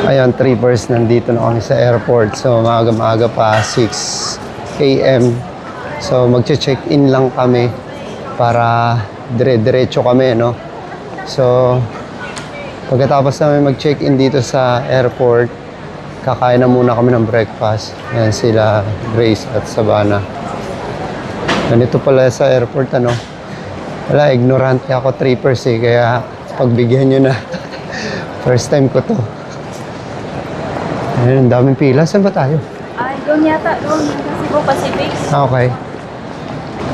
Ayan, trippers, nandito na kami sa airport. So, maaga-maaga pa, 6 a.m. So, magche-check-in lang kami para dire-diretso kami, no? So, pagkatapos namin mag-check-in dito sa airport, kakain na muna kami ng breakfast. Ayan sila, Grace at Savannah. Ganito pala sa airport, ano? Wala, ignorante ako, trippers eh. Kaya, pagbigyan nyo na. First time ko to. Ayun, daming pila. Saan ba tayo? Ay, doon yata. Doon yung Cebu Pacific. Okay.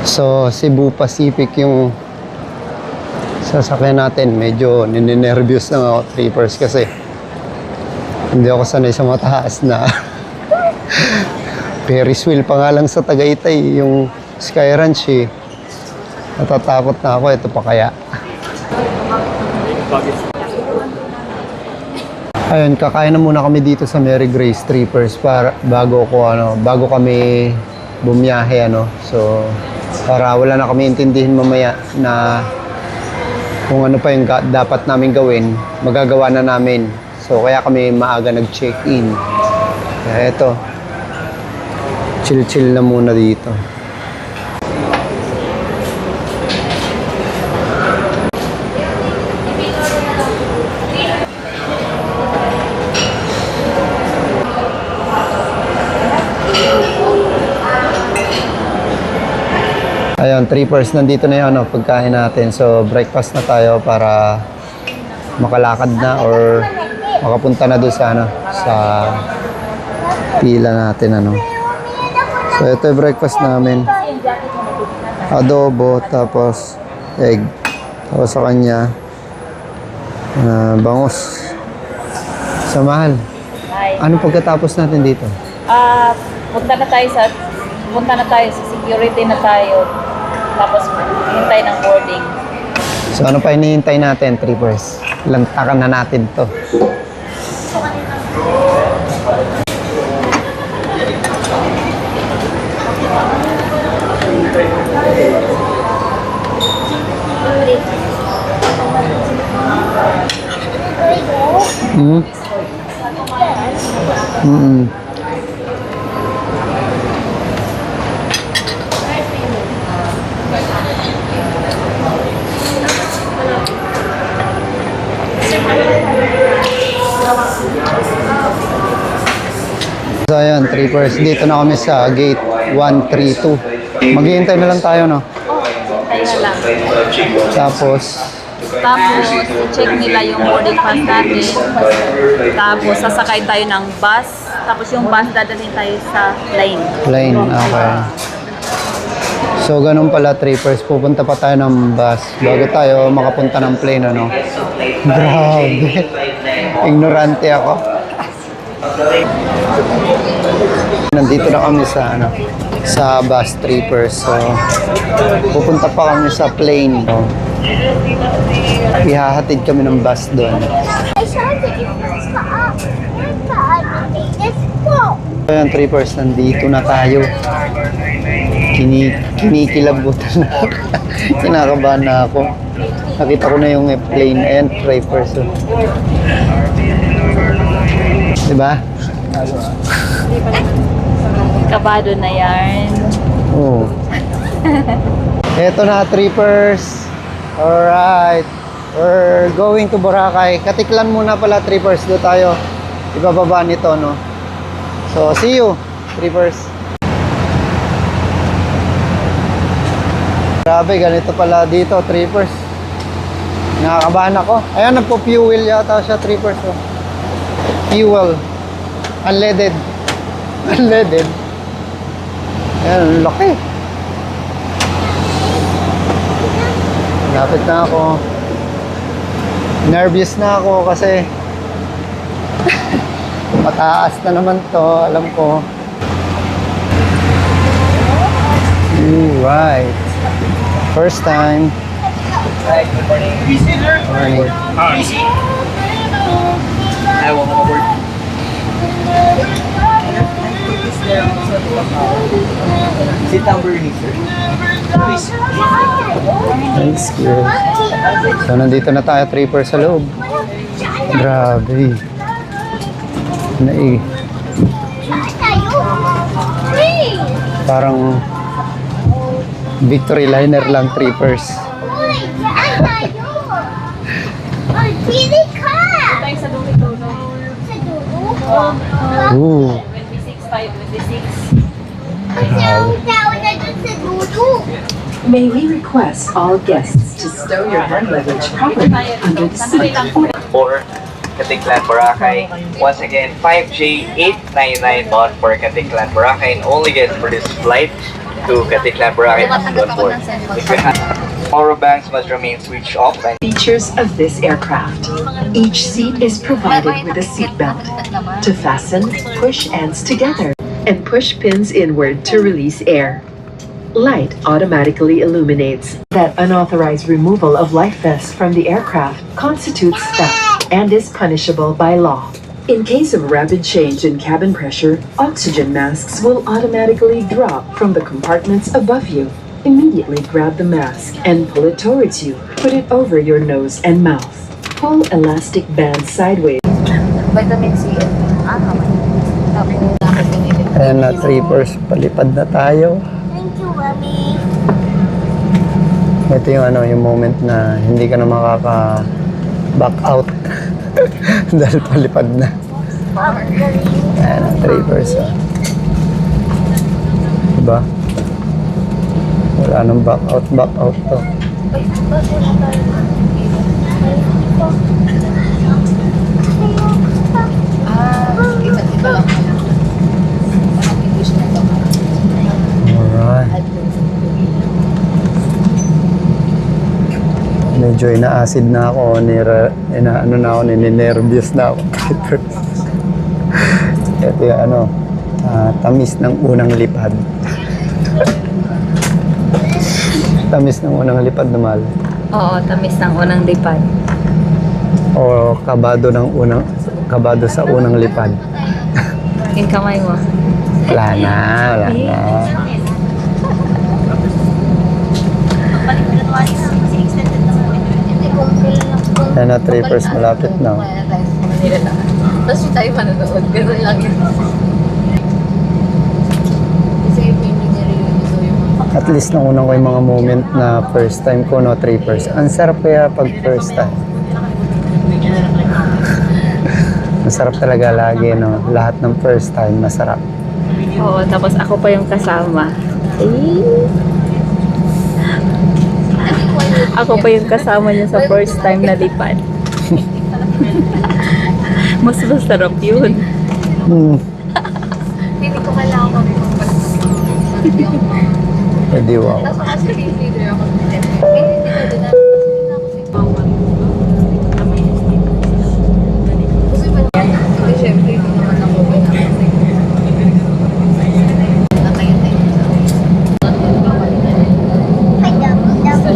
So, Cebu Pacific yung sasakyan natin. Medyo ninenervyos na ako, trippers, kasi hindi ako sanay sa mataas na Ferris wheel pa nga lang sa Tagaytay, yung Sky Ranch eh. Natatakot na ako. Ito pa kaya. Ayun, kakain na muna kami dito sa Mary Grace Trippers para bago kami bumiyahe, ano. So, para wala na kami intindihin mamaya na kung ano pa yung dapat namin gawin, magagawa na namin. So, kaya kami maaga nag-check-in. Kaya ito, chill-chill na muna dito. Ayun, trippers, nandito na yung pagkain natin. So, breakfast na tayo para makalakad na or makapunta na doon sa, sa pila natin, ano. So, ito yung breakfast namin. Adobo, tapos egg. Tapos sa kanya, bangus. So, mahal. Anong pagkatapos natin dito? Punta na tayo sa security na tayo. Tapos hintay ng boarding. So, ano pa hinihintay natin, trippers? Lantakan na natin to. So ayan, trippers, dito na kami sa gate 132. Maghihintay na lang tayo, no? Hintay na lang. Tapos, i-check nila yung boarding pass natin. Tapos sasakay tayo ng bus. Tapos yung bus dadalhin tayo sa plane. okay. So ganun pala, trippers, pupunta pa tayo ng bus bago tayo makapunta ng plane, ano? Grabe. Ignorante ako. Nandito na kami sa sa bus, trippers. So pupunta pa kami sa plane. So, ihahatid kami ng bus doon. Ayan, trippers, nandito na tayo. Kinikilabutan na. Kinakabahan na ako. Nakita ko na yung plane. Ayan, trippers. So. Diba? Kabado na yan. Oo. Eto na, trippers. Alright. We're going to Boracay. Katiklan muna pala, trippers. Doon tayo ibababa nito, no? So, see you, trippers. Grabe, ganito pala dito, trippers. Nakakabahan ako. Ayan, nagpo-fuel yata siya, trippers. Oh. Fuel. Unleaded. Unleaded. Ayan, laki. Lapit na ako. Nervous na ako kasi mataas na naman to, alam ko. Alright. First time. Hi, good morning. Morning. I will have a word. Sit down, Bernie, sir. Please. Thanks, girl. So, nandito na tayo, tripper sa loob. Grabe. Naig. Parang victory liner lang, trippers. Tayo sa dulo-dulo. Ooh. 26 tayo, 26. May we request all guests to stow your hand luggage properly under the seat. For Katiklan, Boracay. Once again, 5J899 on for Katiklan, Boracay. And only guests for this flight to Katiklan, Boracay must go on board. If you have power banks must remain switched off and Features of this aircraft. Each seat is provided with a seat belt. To fasten, push ends together and push pins inward to release air. Light automatically illuminates. That unauthorized removal of life vests from the aircraft constitutes theft and is punishable by law. In case of rapid change in cabin pressure, oxygen masks will automatically drop from the compartments above you. Immediately grab the mask and pull it towards you. Put it over your nose and mouth. Pull elastic band sideways. Vitamin C. Ayan na, trippers. Palipad na tayo. Thank you, Mommy. Ito yung yung moment na hindi ka na makaka-back out. Dahil palipad na. Ayan na, trippers. Oh. Diba? Wala nang back out to. Alright. Medyo ina-acid na ako, ninenervyos na ako. Ito yung tamis ng unang lipad. Tamis ng unang lipad na mahal. Oo, tamis ng unang lipad. O kabado sa unang lipad. Yung kamay mo. Wala na. Ayan na, trippers, malapit na. Tapos yung tayo manonood. Ganun lang yun. Kasi hindi niya rin yung At least naunang ko yung mga moment na first time ko, no, trippers. Ang sarap kaya pag first time. Masarap talaga lagi, no? Lahat ng first time, masarap. Oo, tapos ako pa yung kasama. Ako pa yung kasama niya sa first time na lipad. Mas masarap yun. Hindi ko kailangan Pwede, wow.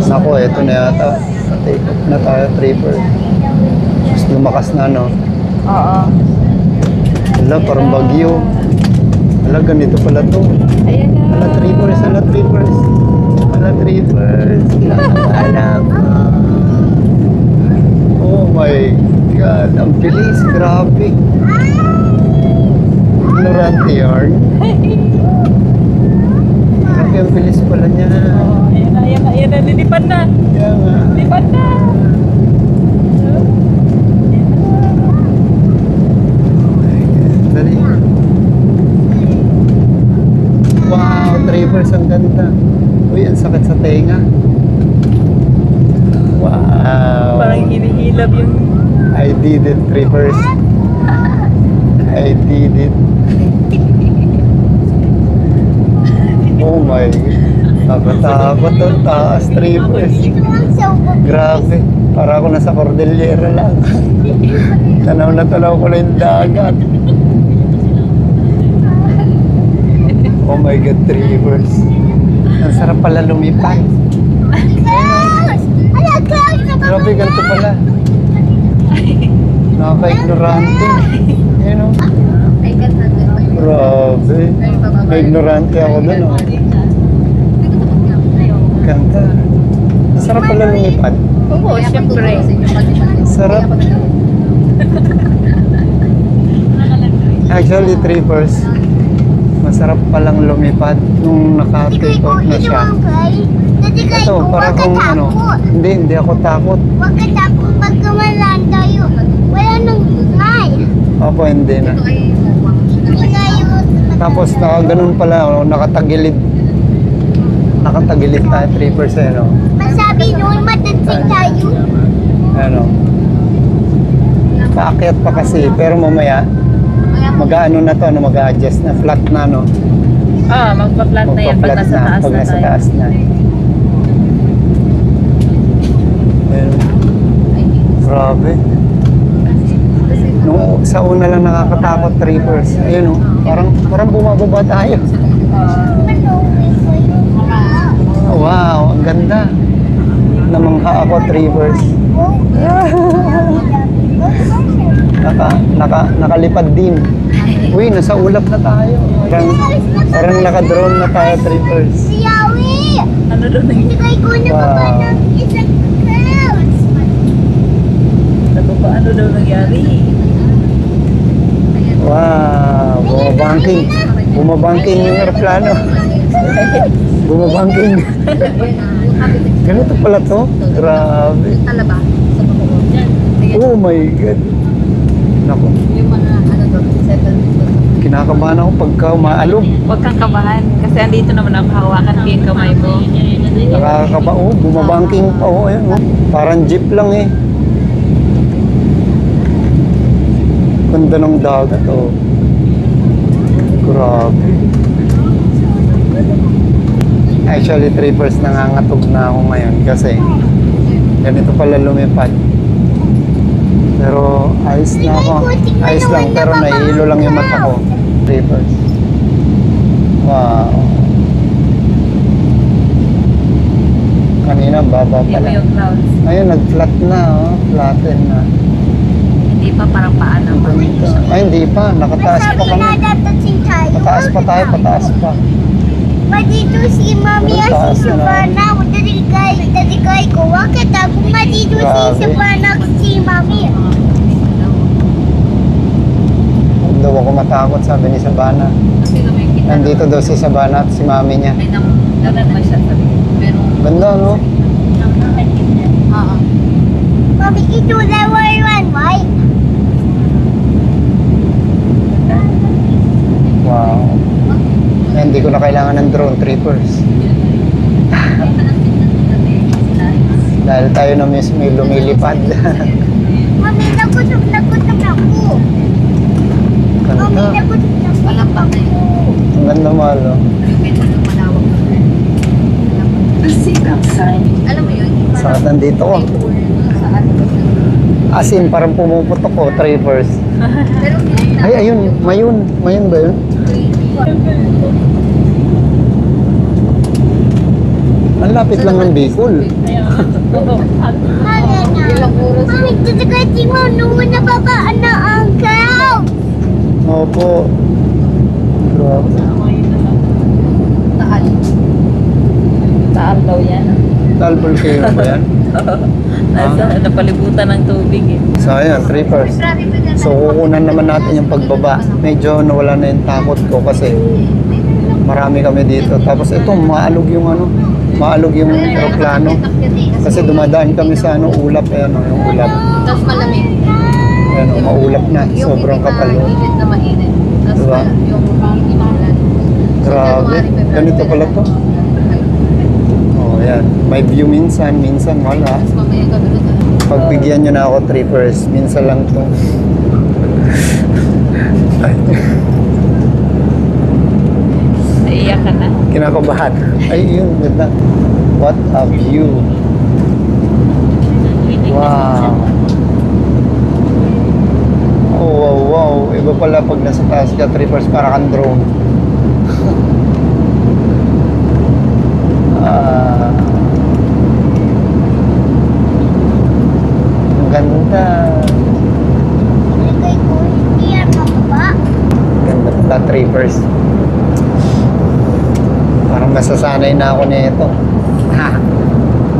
Nako, eto na yata. Take off na tayo, tripper. Mas lumakas na, no? Oo. Wala, parang bagyo. Wala, ganito pala to. Ayan na. Wala, trippers. Alam. Oh my God, ang bilis, grabe. Ignorante yarn. Grabe, ang bilis pala niya. Ayan na, lilipad na. Kaya nga. Lipad na. Dali. Wow, trippers, ang ganda. Uy, ang sakit sa tenga. Wow. Parang hinihilab yung... I did it, trippers. I did it. Oh my God. Takot to, taas, trippers. Grabe. Para ako nasa Cordillera lang. Tanaw na tanaw ko na yung dagat. Oh my God, trippers. Ang sarap pala lumipad. Grabe, ganito pala. Nakaka-ignorante. Ayun o. Grabe. Na-ignorante ako dun o. Ganda. Sarap pala lumipad. Oo, syempre. Sarap. Actually, trippers, masarap palang lumipad nung naka-take off na siya. Ito, parang kung ano, hindi ako takot. Huwag ka takot pag kumalaan tayo. Wala nang ingay. Opo, hindi na. Ingay yung... Tapos ganun pala, oh, nakatagilid. Nakatagilid tayo, trippers eh, no? Masabi noon, matansig tayo. Ano? Paakyat pa kasi, pero mamaya, mag-ano na to, ano, mag-adjust na, flat na, no? Magpa-flat na yan pag Magpa-flat nasa na, taas pag na nasa tayo. taas na. Ayun. Grabe. Nung sa una lang nakakatakot, trippers. Ayun, oh, parang bumababa tayo. Oh, wow, ang ganda. Namangha ako, trippers. Nakalipad din. Uy, nasa ulap na tayo. Parang naka-drone na tayo, trippers. Si Yawi! Ano doon nangyari? Sigay ko na baba ng isang girls. Sabi ko, ano daw nangyari? Wow, bumabangking. Bumabangking yung aeroplano. Bumabangking. Ganito pala to? Grabe. Talaba sa mga Oh my God. Naku, yung mga ano doon, settlement doon. kinakabahan ako pagka umaalog. Huwag kang kabahan. Kasi andito naman ako, hawakan ko yung kamay mo. Nakakaba, oh, bumabangking pa, oh, ayun, oh. Parang jeep lang eh. Ganda ng dagat, oh. Grabe. Actually, trippers, nangangatog na ako ngayon kasi ganito pala lumipad. Pero ayos na ako. Ayos lang, pero nahihilo lang yung mata ko. Trippers. Wow. Kanina, baba Hindi mo pala. yung clouds. Ayun, nag-flat na, oh. Flatten na. Hindi pa, parang paano pa. Ay, hindi pa. Nakataas pa Sabi kami. na datansig tayo. Pataas pa tayo, pataas pa. Madito si Mami Ang taas si na. Savannah. Dadikay ko. Bakit ako madito si Grabe. Savannah si Mami? Huwag daw ako matakot, sabi ni Sabana. Kasi naman yung kita. Nandito daw si Sabana at si mami niya. Ay, naman ba siya sabi? Pero, Ganda, no? oo. Mami, ito level 1, right? Wow. Eh, hindi ko na kailangan ng drone trippers. Dahil tayo na mismo yung lumilipad. Mami, nagutom ako. Mami, Ganda. nagutom ako. Ang ganda, mahal, oh. The seatbelt sign Alam mo yun? Saan nandito ko? As in, parang pumuputok ko, trippers. Ay, ayun. Mayon. Mayon ba yun? Ang lapit lang ng Bicol. Mami, dadikay mo. Noon na babaan na ang cow. Opo. Grabe. Taal. Taal daw yan. Talbol kayo ba yan? Napalibutan ng tubig eh. So, ayan, trippers. So, kukunan naman natin yung pagbaba. Medyo nawala na yung takot ko kasi marami kami dito. Tapos ito, maalog yung aeroplano. Kasi dumadaan kami sa ulap, ayan o, yung ulap. Tapos malamig. Ayan o, maulap na. Sobrang kapal o. Init na mainit. Tapos Diba? yung inulan. Grabe. Ganito pala to. Oh, ayan. May view minsan wala. Mamaya gabi na tayo. Pagbigyan nyo na ako, trippers. Minsan lang to. Ay, Naiiyak ka na. kinakabahan. Ay, yun. Ganda. What a view. Wow. Oh, wow, wow. Iba pala pag nasa taas ka, trippers, para kang drone. Ah. Ang ganda. Dadikay ko. Hindi yan mababa. Ganda pala, trippers. Parang masasanay na ako nito.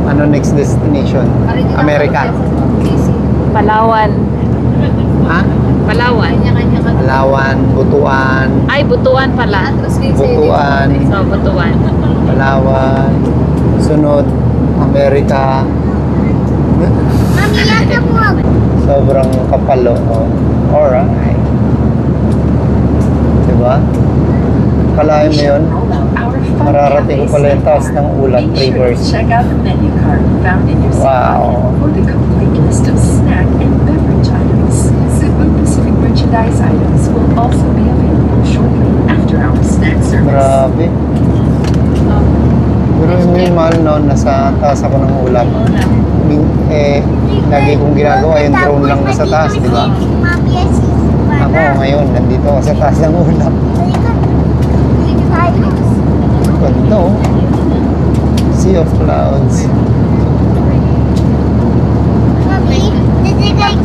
Ano next destination? America. Palawan. Ha? Palawan. Palawan, Butuan. Ay, Butuan pala. Butuan, So, Butuan. Palawan, sunod, Amerika. Mami, yata mo ako. Sobrang kapalo. Oh. Alright. Diba? Kalahin mo yun? Mararating ko pala yung taas ng Ulap Rivers. Check out the menu card found in your Wow. for the complete list of snack and beverage items. Cebu Pacific merchandise items will also be available shortly after our snack service. Grabe. Pero yung mahal noon, nasa taas ako ng Ulap. Lagi kong ginagawa yung drone lang nasa taas, di ba? Mami, yes, Ako ngayon, nandito ako sa taas ng Ulap. Ganda oh. Sea of clouds. Mami, did you guys...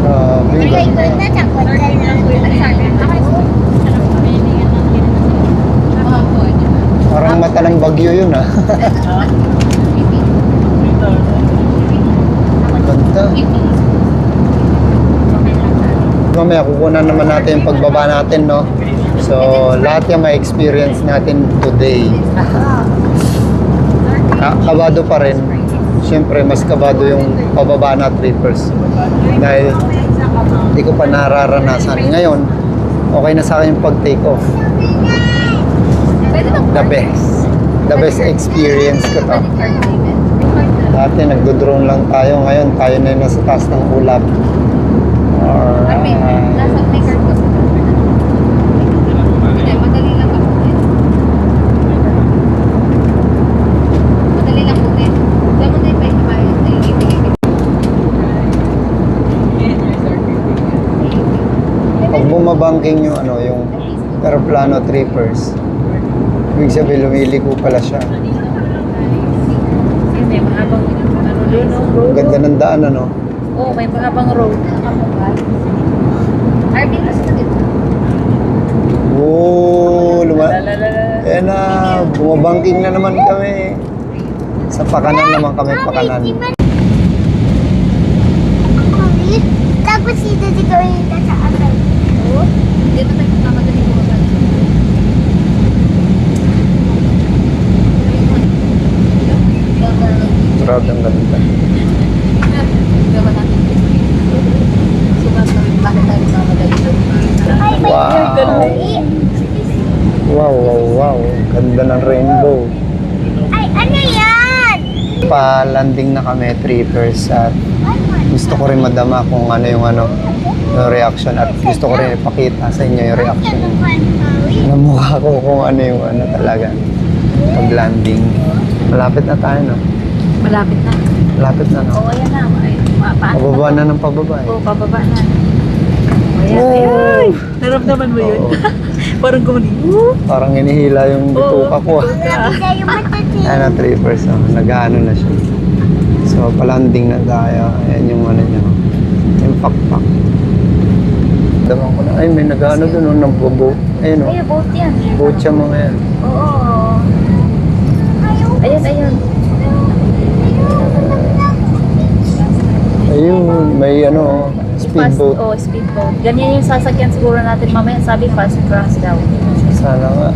Grabe. Parang mata ng bagyo yun ah. Ganda. Mamaya kukunan naman natin yung pagbaba natin, no? So, lahat yung may experience natin today. Kabado pa rin. Siyempre, mas kabado yung pababa na trippers. Dahil hindi ko pa nararanasan. Ngayon, okay na sa akin yung pag-take off. The best. The best experience ko to. Dati nagdo-drone lang tayo. Ngayon, tayo na yung nasa taas ng Ulap. Alright. Pag bumabangking yung ano, yung aeroplano trippers, ibig sabihin lumiliko pala siya. May mahabang ano doon, no? Ang Road. ganda ng daan, ano? Oo, may mahabang road. Oo, Lalalala. Ayan na, bumabangking na naman kami. Sa pakanan naman kami, pakanan. Mami, tapos dito siguro yung tataasan. Dito tayo magkamadali ko ba? Grabe ang ganda. Wow. Wow, wow, wow. Ganda ng rainbow. Ay, ano yan? Pa-landing na kami, trippers, at gusto ko rin madama kung ano yung reaction, at gusto ko rin ipakita sa inyo yung reaction ng mukha ko kung ano yung talaga pag-landing. Malapit na tayo, no? Malapit na. Malapit na, no? Oo, ayan na. Ay, Pababa na ng pababa, eh. Oo, pababa na. Ayan, Oh! ayan. Naramdaman mo yun? Oo. Parang gumani. Parang hinihila yung bituka ko. Grabe yung matatin. Ayan na, trippers, nag-ano na siya. So, palanding na tayo. Ayan yung ano niya. Yung pakpak. Damang ko na. Ay, may nag-ano doon, no, ng boat. Ayun, no? Ay, boat yan. Boat siya mga yan. Oo. Ayun, ayun. Ayun, may ano, speedboat. Oh, speedboat. Ganyan yung sasakyan siguro natin mamaya. Sabi fast crash daw. Sana nga.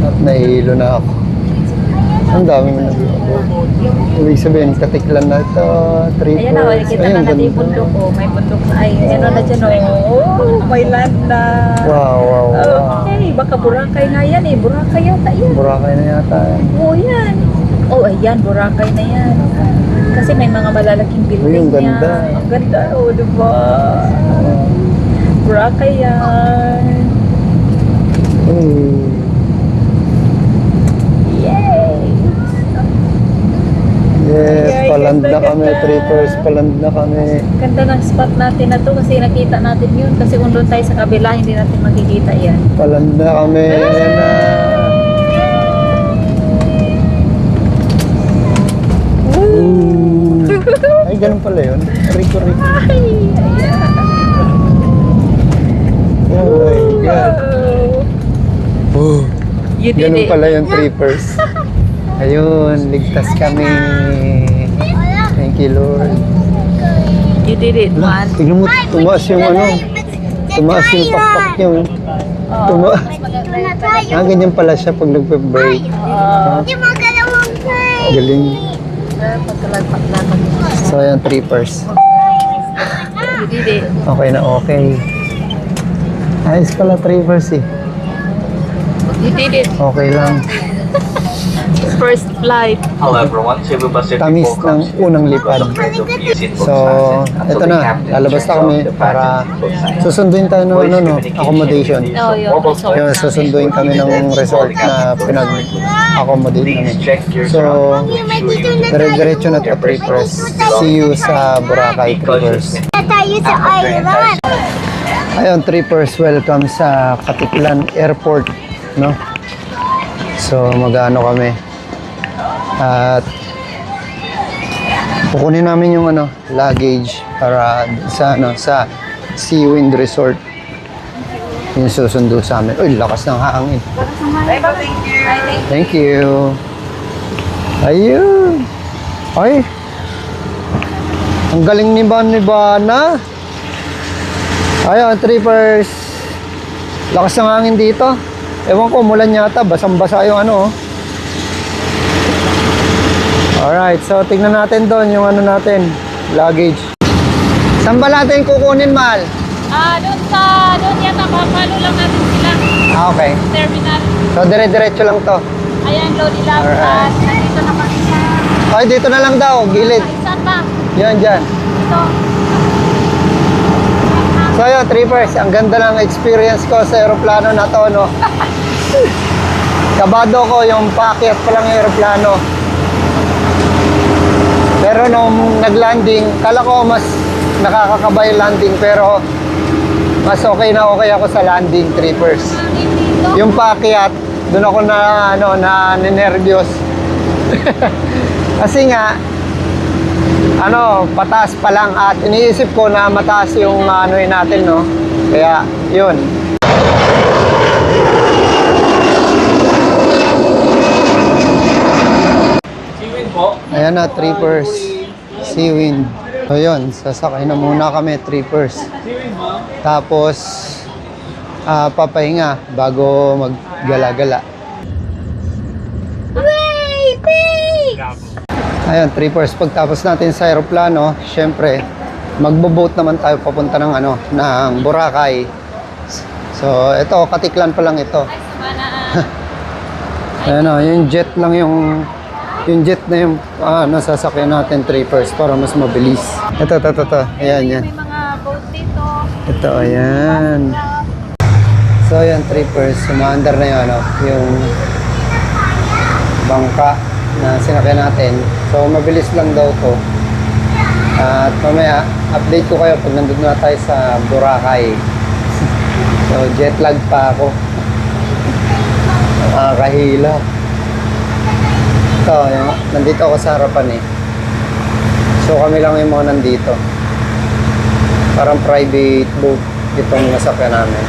At nahihilo na ako. Ang dami mo nag-boat. Ibig sabihin, katiklan na ito, trippers. Ayan na, kita na natin yung bundok. Oh, may bundok na. Ay, ano na dyan. Oh, may land na. Wow, wow, wow. Okay, baka Boracay nga yan eh. Boracay yata yan. Boracay na yata. Oo, yan. Oh, ayan, Boracay na yan. Kasi may mga malalaking building Uy, ang ganda. yan. Ang ganda, oh, diba? Boracay yan. Yay! Yes, Ay, paland na ganda, kami, ganda. trippers, paland na kami. Ganda ng spot natin na to kasi nakita natin yun. Kasi kung doon tayo sa kabila, hindi natin makikita yan. Paland na kami, ayan na. Ooh. Ay, ganun pala yun. Rico. Ay, ayan. Oh my God. Oh, You did ganun it. pala yung trippers. Ayun, ligtas kami. Thank you, Lord. You did it, man. Tignan mo, tumaas yung ano. Tumaas yung pakpak niya. Tumaas. Dito na tayo. Ganyan pala siya pag nagpe-break. Hindi mo galawang play. Galing. So, ayan, trippers. You did it. Okay na okay. Ayos pala trippers eh. You did it. Okay lang. First flight. However, once Cebu Pacific Tamis will come ng unang lipad. So, ito na. Lalabas na kami para susunduin tayo ng ano, no, accommodation. Oh, yung resort Yun, namin. susunduin kami ng resort na pinag-accommodate Please kami. check your So, Dito na tayo. dire-diretso na to trippers. See you sa Boracay trippers. Na tayo sa island. Ayun, trippers, welcome sa Katiklan Airport, no? So, mag-ano kami. At kukunin namin yung ano, luggage para sa ano, sa Seawind Resort. Yung susundo sa amin. Uy, lakas ng hangin. Thank you. Ayun. Ay. Ang galing ni Bana. Ayun, trippers. Lakas ng hangin dito. Ewan ko, mulan yata. Basang-basa yung ano. Oh. Alright, so tingnan natin doon yung ano natin, luggage. Saan ba natin kukunin, Mal? Doon yata, papalo lang natin sila. Okay. Terminal. So dire-diretso lang to. Ayan, Lodi Lab. Alright. Nandito naman sa... Ay, dito na lang daw, gilid. Saan ba? Yan, dyan. Ito. So yun, trippers, ang ganda ng experience ko sa aeroplano na to, no? Kabado ko yung paakyat pa lang yung aeroplano. Pero nung nag-landing, kala ko mas nakakakabay landing, pero mas okay na okay ako sa landing, trippers. Yung paakyat, doon ako na ano na ninervyos. Kasi nga ano, pataas pa lang at iniisip ko na mataas yung ano natin, no. Kaya, yun. Ayan na, trippers. Seawind. So yun, sasakay na muna kami, trippers. Tapos, papahinga bago maggala-gala. Ayun, trippers, pagtapos natin sa aeroplano, syempre, magbo-boat naman tayo papunta ng ano, ng Boracay. So, ito, Katiklan pa lang ito. Ayan o, yung jet lang yung jet na yung nasasakyan natin, trippers, para mas mabilis. Ito. Ayan, yan. May mga boat dito. Ito, ayan. So, ayan, trippers, sumaandar na yun, ano, yung bangka na sinakyan natin. So, mabilis lang daw to. At mamaya, update ko kayo pag nandun na tayo sa Boracay. So, jet lag pa ako. Nakakahila. Ito, nandito ako sa harapan eh. So, kami lang yung mga nandito. Parang private boat itong nasakyan namin.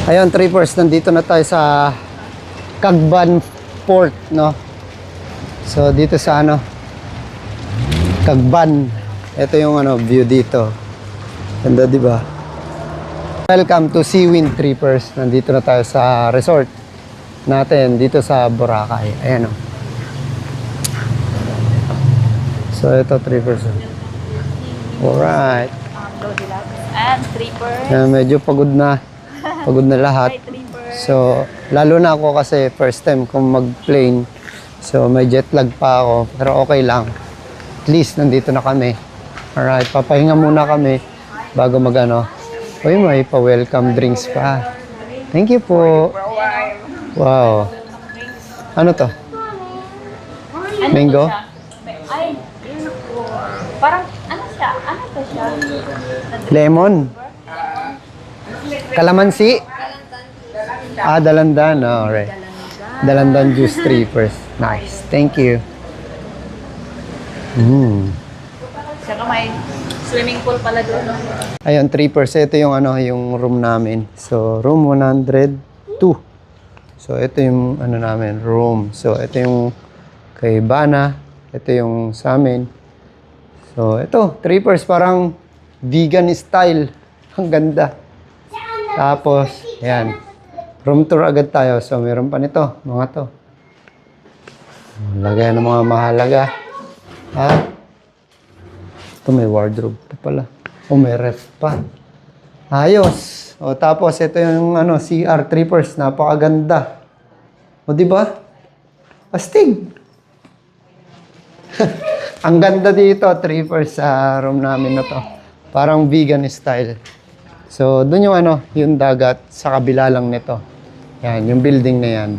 Ayun, trippers, nandito na tayo sa Cagban Port, no? So, dito sa ano, Cagban. Ito yung ano, view dito. Ganda, di ba? Welcome to Seawind, trippers. Nandito na tayo sa resort natin dito sa Boracay. Ayan, oh. So, ito, trippers. Alright. Lodi Lab. And trippers. Medyo pagod na. Pagod na lahat. So, lalo na ako kasi first time kong mag-plane. So, may jet lag pa ako. Pero okay lang. At least, nandito na kami. Alright, papahinga muna kami bago mag-ano. Uy, may pa-welcome drinks pa. Thank you po. Wow. Ano to? Mango? Ay, parang, ano siya? Ano to siya? Lemon? Kalamansi? Dalandan. Alright. Dalandan juice, trippers. Nice. Thank you. Saka may swimming pool pala doon. No? Ayun, trippers. Ito yung ano, yung room namin. So, room 102. So, ito yung ano namin, room. So, ito yung kay Bana. Ito yung sa amin. So, ito, trippers, parang vegan style. Ang ganda. Tapos, ayan. Room tour agad tayo. So, meron pa nito, mga to. Lagay ng mga mahalaga. Ha? Ito may wardrobe pa pala. O, may ref pa. Ayos. O, tapos, ito yung ano, CR trippers. Napakaganda. O, di ba? Astig. Ang ganda dito, trippers sa room namin na to. Parang vegan style. So, dun yung ano, yung dagat sa kabila lang nito. Yan, yung building na yan.